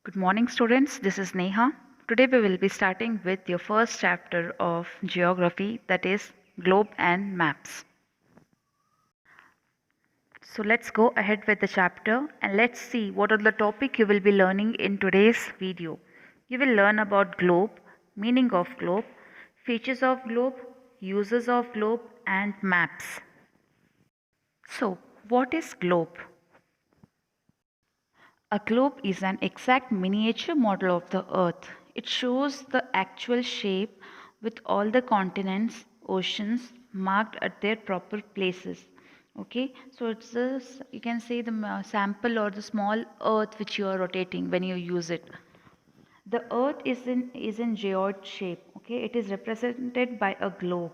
Good morning, students. This is Neha. Today we will be starting with your first chapter of geography, that is globe and maps. So let's go ahead with the chapter and let's see what are the topic you will be learning in today's video. You will learn about globe, meaning of globe, features of globe, uses of globe and maps. So, what is globe? A globe is an exact miniature model of the Earth. It shows the actual shape with all the continents, oceans marked at their proper places. Okay, so it's this, you can say the sample or the small Earth which you are rotating when you use it. The Earth is in geoid shape. Okay, it is represented by a globe.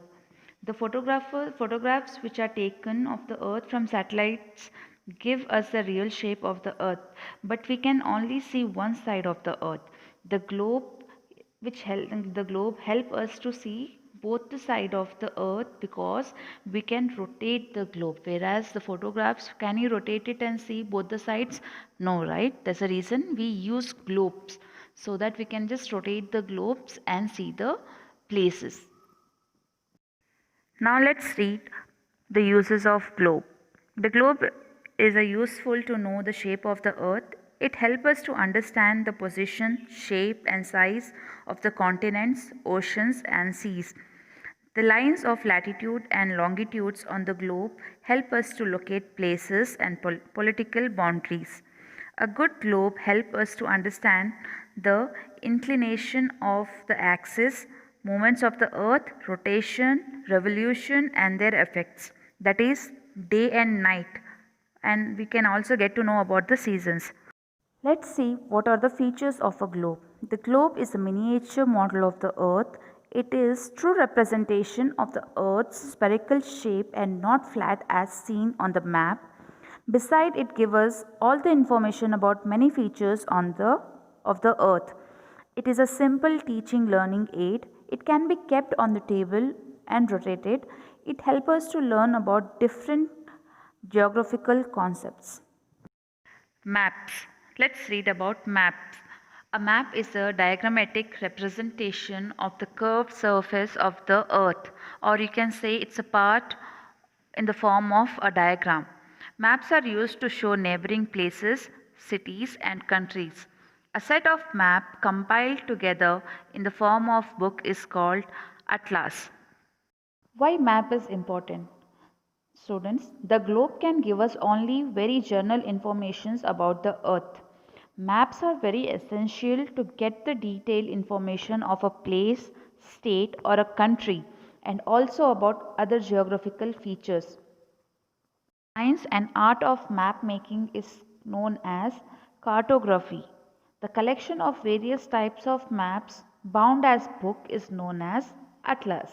The photographs which are taken of the Earth from satellites give us the real shape of the Earth, but we can only see one side of the Earth. The globe the globe help us to see both the side of the Earth because we can rotate the globe, whereas the photographs, can you rotate it and see both the sides? No, right? That's the reason we use globes, so that we can just rotate the globes and see the places. Now let's read the uses of globe. The globe is a useful to know the shape of the earth. It helps us to understand the position, shape and size of the continents, oceans and seas. The lines of latitude and longitudes on the globe help us to locate places and political boundaries. A good globe helps us to understand the inclination of the axis, movements of the earth, rotation, revolution and their effects. That is day and night. And we can also get to know about the seasons. Let's see what are the features of a globe. The globe is a miniature model of the earth. It is true representation of the earth's spherical shape and not flat as seen on the map. Beside it gives us all the information about many features of the earth. It is a simple teaching learning aid. It can be kept on the table and rotated. It helps us to learn about different geographical concepts. Maps. Let's read about maps. A map is a diagrammatic representation of the curved surface of the earth, or you can say it's a part in the form of a diagram. Maps are used to show neighboring places, cities, and countries. A set of map compiled together in the form of book is called atlas. Why map is important? Students, the globe can give us only very general informations about the earth. Maps are very essential to get the detailed information of a place, state or a country and also about other geographical features. Science and art of map making is known as cartography. The collection of various types of maps bound as book is known as atlas.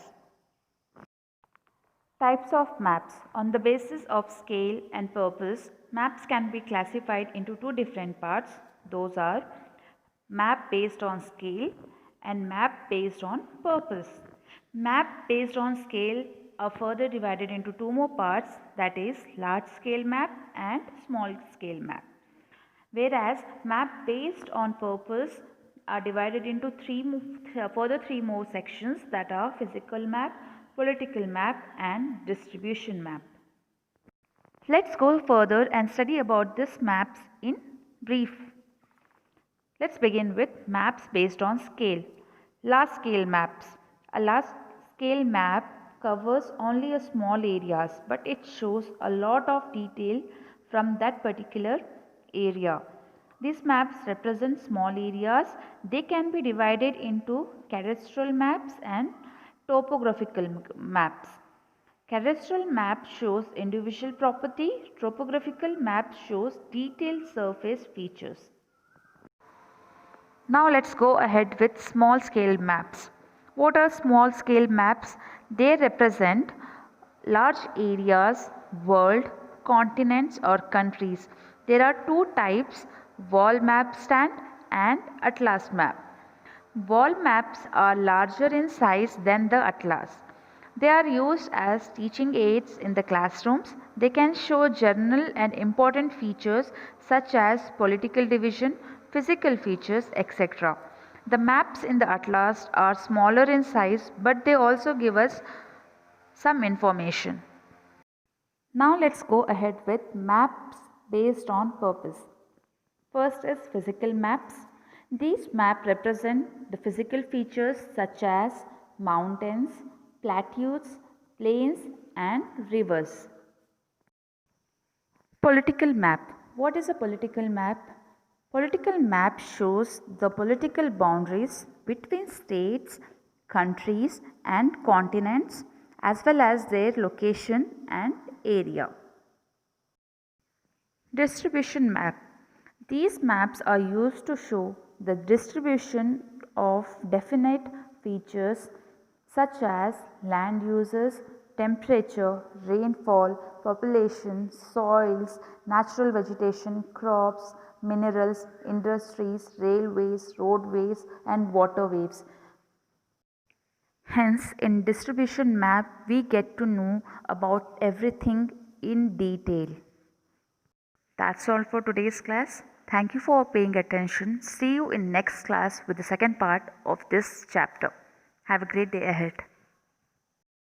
Types of maps. On the basis of scale and purpose, maps can be classified into two different parts. Those are map based on scale and map based on purpose. Map based on scale are further divided into two more parts, that is large scale map and small scale map. Whereas map based on purpose are divided into further three more sections, that are physical map, political map and distribution map. Let's go further and study about these maps in brief. Let's begin with maps based on scale. Large scale maps. A large scale map covers only a small areas, but it shows a lot of detail from that particular area. These maps represent small areas. They can be divided into cadastral maps and topographical maps. Cadastral map shows individual property. Topographical map shows detailed surface features. Now let's go ahead with small scale maps. What are small scale maps? They represent large areas, world, continents or countries. There are two types, wall map stand and atlas map. Wall maps are larger in size than the atlas. They are used as teaching aids in the classrooms. They can show general and important features such as political division, physical features, etc. The maps in the atlas are smaller in size, but they also give us some information. Now let's go ahead with maps based on purpose. First is physical maps. These maps represent the physical features such as mountains, plateaus, plains and rivers. Political map. What is a political map? Political map shows the political boundaries between states, countries and continents as well as their location and area. Distribution map. These maps are used to show the distribution of definite features such as land uses, temperature, rainfall, population, soils, natural vegetation, crops, minerals, industries, railways, roadways and waterways. Hence, in distribution map, we get to know about everything in detail. That's all for today's class. Thank you for paying attention. See you in next class with the second part of this chapter. Have a great day ahead.